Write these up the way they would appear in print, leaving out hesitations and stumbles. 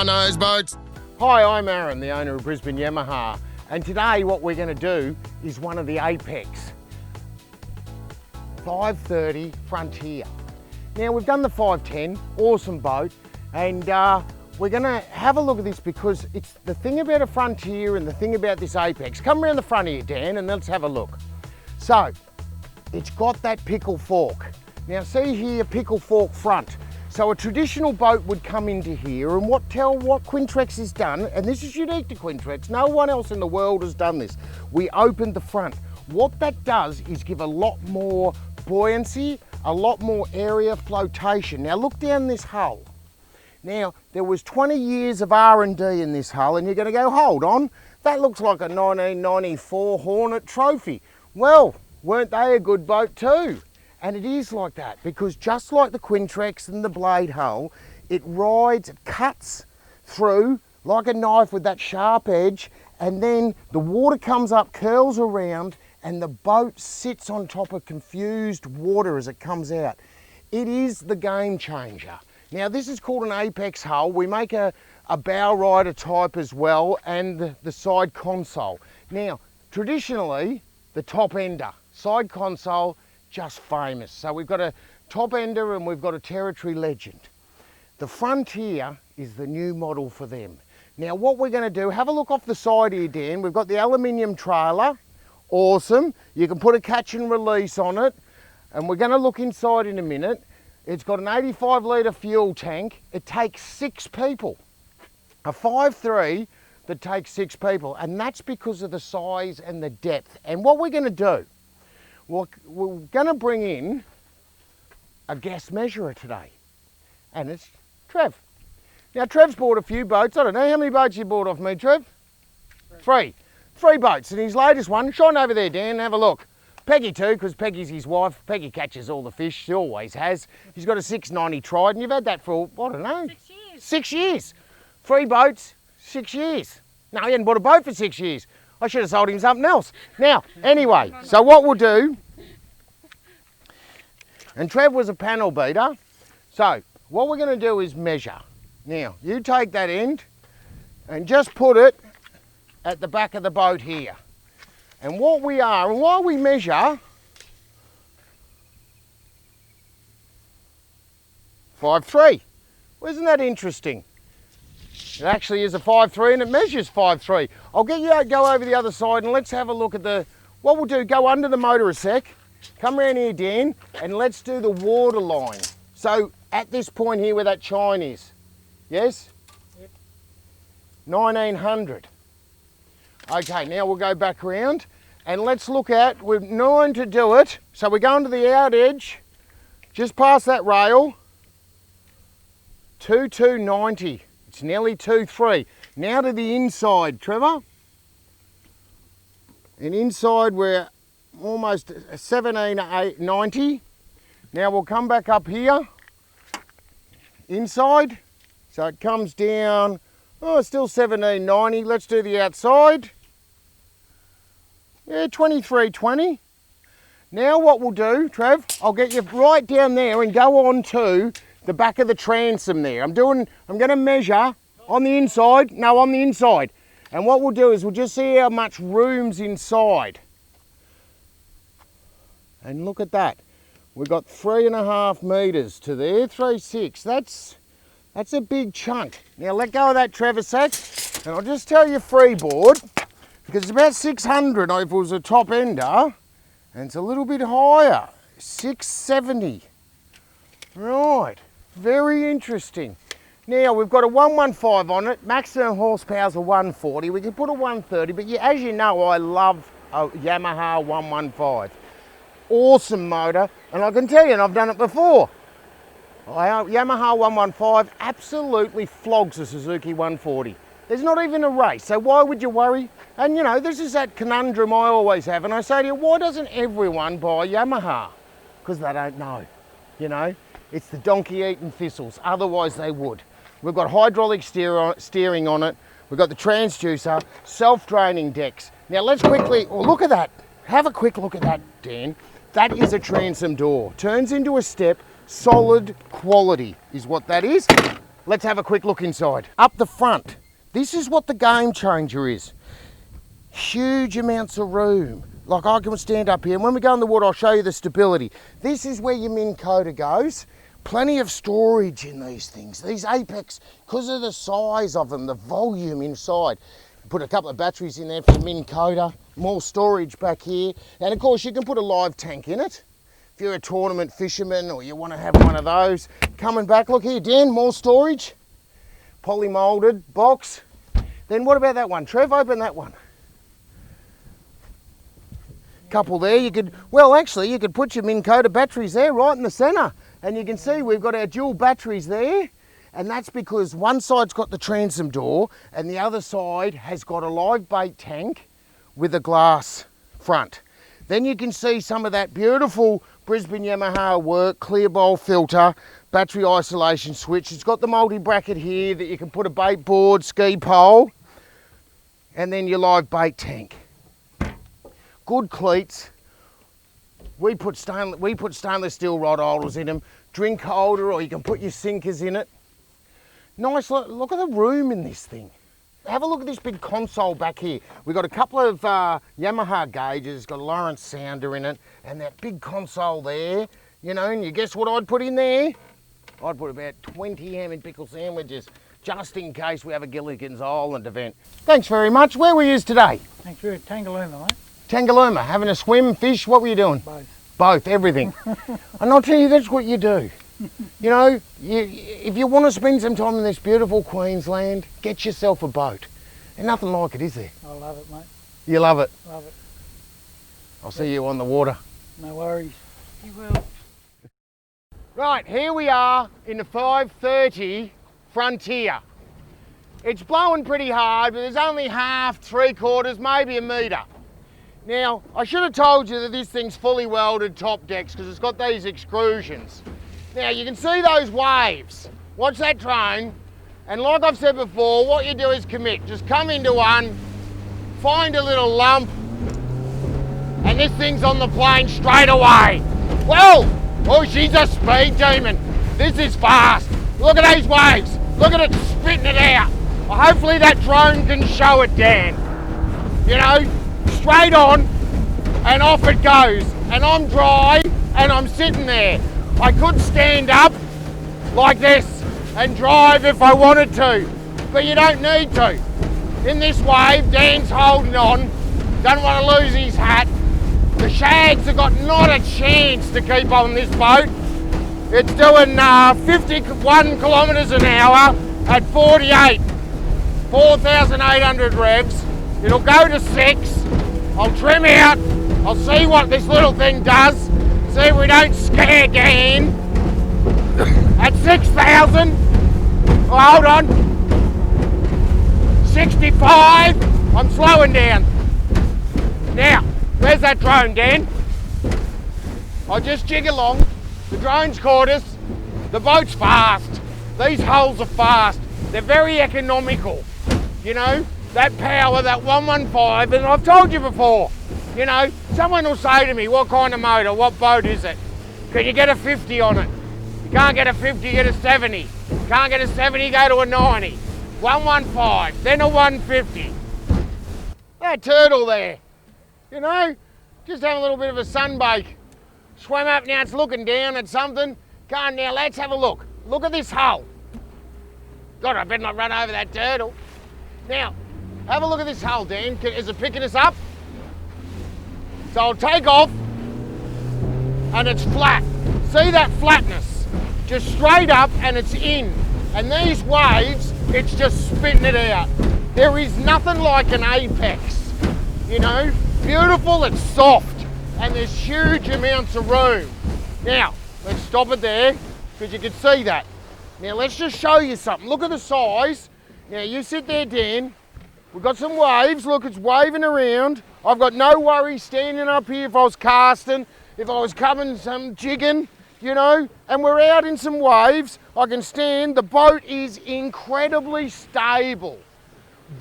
Yamaha knows boats. Hi, I'm Aaron, the owner of Brisbane Yamaha, and today what we're going to do is one of the Apex 530 Frontier. Now we've done the 510, awesome boat, and we're going to have a look at this because it's the thing about a Frontier and the thing about this Apex. Come around the front here, Dan, and let's have a look. So, it's got that pickle fork. Now see here, pickle fork front. So a traditional boat would come into here, and what Quintrex has done, and this is unique to Quintrex, no one else in the world has done this. We opened the front. What that does is give a lot more buoyancy, a lot more area flotation. Now look down this hull. Now, there was 20 years of R&D in this hull, and you're going to go, hold on, that looks like a 1994 Hornet trophy. Well, weren't they a good boat too? And it is like that, because just like the Quintrex and the blade hull, it rides, it cuts through like a knife with that sharp edge, and then the water comes up, curls around, and the boat sits on top of confused water as it comes out. It is the game changer. Now this is called an Apex hull. We make a bow rider type as well, and the side console. Now, traditionally, the top ender, side console, just famous. So we've got a top ender and we've got a territory legend. The Frontier is the new model for them. Now what we're going to do, have a look off the side here, Dan. We've got the aluminium trailer, awesome. You can put a catch and release on it, and we're going to look inside in a minute. It's got an 85 litre fuel tank. It takes 6 people. A 5.3 that takes 6 people, and that's because of the size and the depth. And what we're going to do, we're going to bring in a gas measurer today, and it's Trev. Now Trev's bought a few boats. I don't know how many boats you bought off me, Trev? Three boats, and his latest one, shine over there, Dan, have a look. Peggy too, because Peggy's his wife. Peggy catches all the fish, she always has. He's got a 690 Trident. You've had that for, I don't know, 6 years. 6 years. 3 boats, 6 years. No, he hadn't bought a boat for 6 years. I should have sold him something else. Now, anyway, so what we'll do, and Trev was a panel beater, so what we're going to do is measure. Now, you take that end and just put it at the back of the boat here. And what we are, and why we measure, 5.3. Well, isn't that interesting? It actually is a 5.3 and it measures 5.3. I'll get you to go over the other side and let's have a look at what we'll do, go under the motor a sec, come around here, Dan, and let's do the water line. So at this point here where that chine is, yes? Yep. 1900. Okay, now we'll go back around and let's look at, we're 9 to do it, so we're going to the out edge, just past that rail, 2290. It's nearly 2.3. Now to the inside, Trevor. And inside we're almost 1790. Now we'll come back up here, inside, so it comes down, oh, still 1790. Let's do the outside. Yeah, 2320. Now what we'll do, Trev, I'll get you right down there and go on to the back of the transom there. I'm going to measure on the inside, on the inside. And what we'll do is we'll just see how much room's inside. And look at that. We've got 3.5 metres to there, 3.6. That's a big chunk. Now let go of that, Trevor, sec, and I'll just tell you freeboard, because it's about 600 if it was a top ender, and it's a little bit higher, 670. Right, very interesting. Now we've got a 115 on it, maximum horsepower's a 140. We can put a 130, but as you know, I love a Yamaha 115. Awesome motor, and I can tell you, and I've done it before, Yamaha 115 absolutely flogs a Suzuki 140. There's not even a race, so why would you worry? And you know, this is that conundrum I always have, and I say to you, why doesn't everyone buy Yamaha? Because they don't know, you know? It's the donkey eating thistles, otherwise they would. We've got hydraulic steering on it, we've got the transducer, self-draining decks. Now let's quickly, look at that. Have a quick look at that, Dan. That is a transom door. Turns into a step, solid quality is what that is. let's have a quick look inside. Up the front, this is what the game changer is. Huge amounts of room. Like I can stand up here, and when we go in the water, I'll show you the stability. This is where your Minn Kota goes. Plenty of storage in these things. These Apex, because of the size of them, the volume inside. Put a couple of batteries in there for your Minn Kota, more storage back here. And of course, you can put a live tank in it. If you're a tournament fisherman or you want to have one of those. Coming back, look here, Dan, more storage. Poly-molded box. Then what about that one? Trev, open that one. Couple there, you could, well actually you could put your Minn Kota batteries there right in the centre, and you can see we've got our dual batteries there, and that's because one side's got the transom door and the other side has got a live bait tank with a glass front. Then you can see some of that beautiful Brisbane Yamaha work, clear bowl filter, battery isolation switch. It's got the multi-bracket here that you can put a bait board, ski pole, and then your live bait tank. Good cleats. We put stainless steel rod holders in them, drink holder, or you can put your sinkers in it. Nice, look at the room in this thing. Have a look at this big console back here. We've got a couple of Yamaha gauges, it's got a Lawrence sounder in it, and that big console there, you know, and you guess what I'd put in there? I'd put about 20 ham and pickle sandwiches, just in case we have a Gilligan's Island event. Thanks very much. Where were you today? Thanks for Tangalooma, mate. Tangalooma, having a swim, fish, what were you doing? Both. Both, everything. And I'll tell you, that's what you do. You know, if you want to spend some time in this beautiful Queensland, get yourself a boat. There's nothing like it, is there? I love it, mate. You love it? Love it. I'll see you on the water. No worries. You will. Right, here we are in the 530 Frontier. It's blowing pretty hard, but there's only half, 3/4, maybe a metre. Now, I should have told you that this thing's fully welded top decks because it's got these extrusions. Now, you can see those waves. Watch that drone. And like I've said before, what you do is commit. Just come into one, find a little lump, and this thing's on the plane straight away. Well, oh, she's a speed demon. This is fast. Look at these waves. Look at it spitting it out. Well, hopefully that drone can show it, Dan. You know, straight on and off it goes. And I'm dry and I'm sitting there. I could stand up like this and drive if I wanted to, but you don't need to. In this wave, Dan's holding on, don't want to lose his hat. The shags have got not a chance to keep on this boat. It's doing 51 kilometres an hour at 48, 4,800 revs. It'll go to 6. I'll trim out. I'll see what this little thing does. See if we don't scare Dan. At 6,000. Oh, hold on. 65. I'm slowing down. Now, where's that drone, Dan? I'll just jig along. The drone's caught us. The boat's fast. These hulls are fast. They're very economical. You know, that power, that 115, and I've told you before, you know, someone will say to me, what kind of motor, what boat is it? Can you get a 50 on it? You can't get a 50, get a 70. Can't get a 70, go to a 90. 115, then a 150. That turtle there, you know, just have a little bit of a sunbake. Swim up, now it's looking down at something. Come on now, let's have a look. Look at this hull. God, I better not run over that turtle. Now, have a look at this hull, Dan. Is it picking us up? So I'll take off, and it's flat. See that flatness? Just straight up, and it's in. And these waves, it's just spitting it out. There is nothing like an Apex, you know? Beautiful, it's soft, and there's huge amounts of room. Now, let's stop it there, because you can see that. Now, let's just show you something. Look at the size. Now, you sit there, Dan. We've got some waves. Look, it's waving around. I've got no worry standing up here if I was casting, if I was coming some jigging, you know, and we're out in some waves. I can stand. The boat is incredibly stable,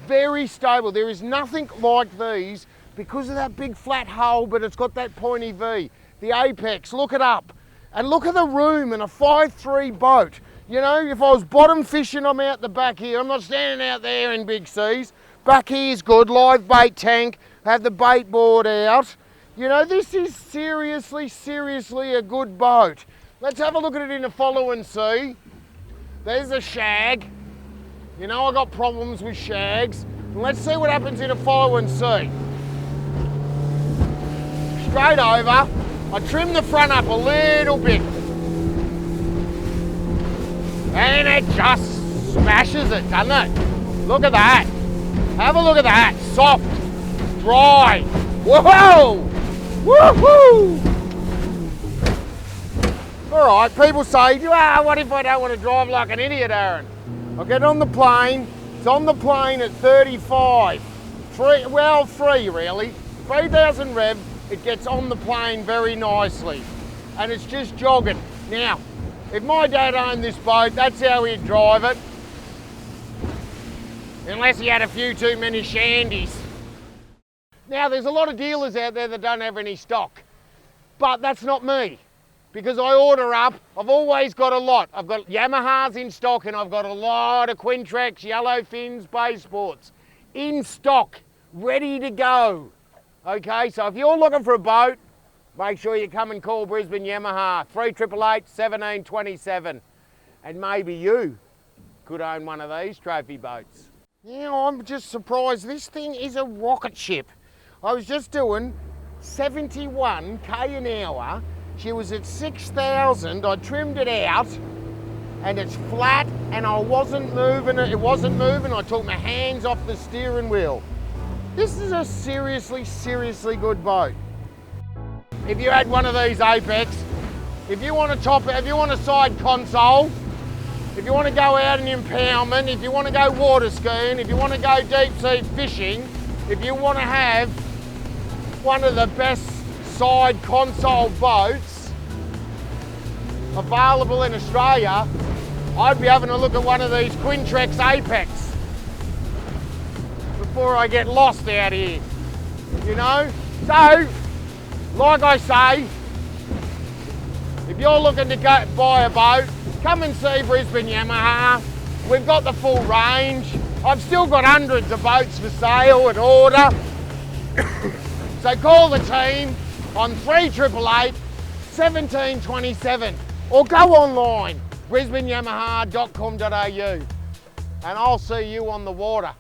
very stable. There is nothing like these because of that big flat hull, but it's got that pointy V. The Apex, look it up. And look at the room in a 5.3 boat. You know, if I was bottom fishing, I'm out the back here. I'm not standing out there in big seas. Back here's good, live bait tank, have the bait board out. You know, this is seriously a good boat. Let's have a look at it in the following sea. There's a shag. You know, I got problems with shags. And let's see what happens in the following sea. Straight over, I trim the front up a little bit. And it just smashes it, doesn't it? Look at that. Have a look at that. Soft, dry. Whoa! Woohoo! All right, people say, what if I don't want to drive like an idiot, Aaron? I'll get on the plane. It's on the plane at 35. Free really. 3,000 rev, it gets on the plane very nicely. And it's just jogging. Now, if my dad owned this boat, that's how he'd drive it. Unless he had a few too many shandies. Now, there's a lot of dealers out there that don't have any stock. But that's not me. Because I order up, I've always got a lot. I've got Yamahas in stock and I've got a lot of Quintrex, Yellowfins, Baysports in stock, ready to go. Okay, so if you're looking for a boat, make sure you come and call Brisbane Yamaha, 3888 1727. And maybe you could own one of these trophy boats. Yeah, I'm just surprised. This thing is a rocket ship. I was just doing 71k an hour. She was at 6,000, I trimmed it out, and it's flat, and I wasn't moving it, I took my hands off the steering wheel. This is a seriously good boat. If you had one of these Apex, if you want to top it, if you want a side console, if you want to go out in impoundment, if you want to go water skiing, if you want to go deep sea fishing, if you want to have one of the best side console boats available in Australia, I'd be having a look at one of these Quintrex Apex before I get lost out here, you know? So, like I say, if you're looking to buy a boat, come and see Brisbane Yamaha. We've got the full range. I've still got hundreds of boats for sale and order. So call the team on 3888 1727 or go online, brisbaneyamaha.com.au, and I'll see you on the water.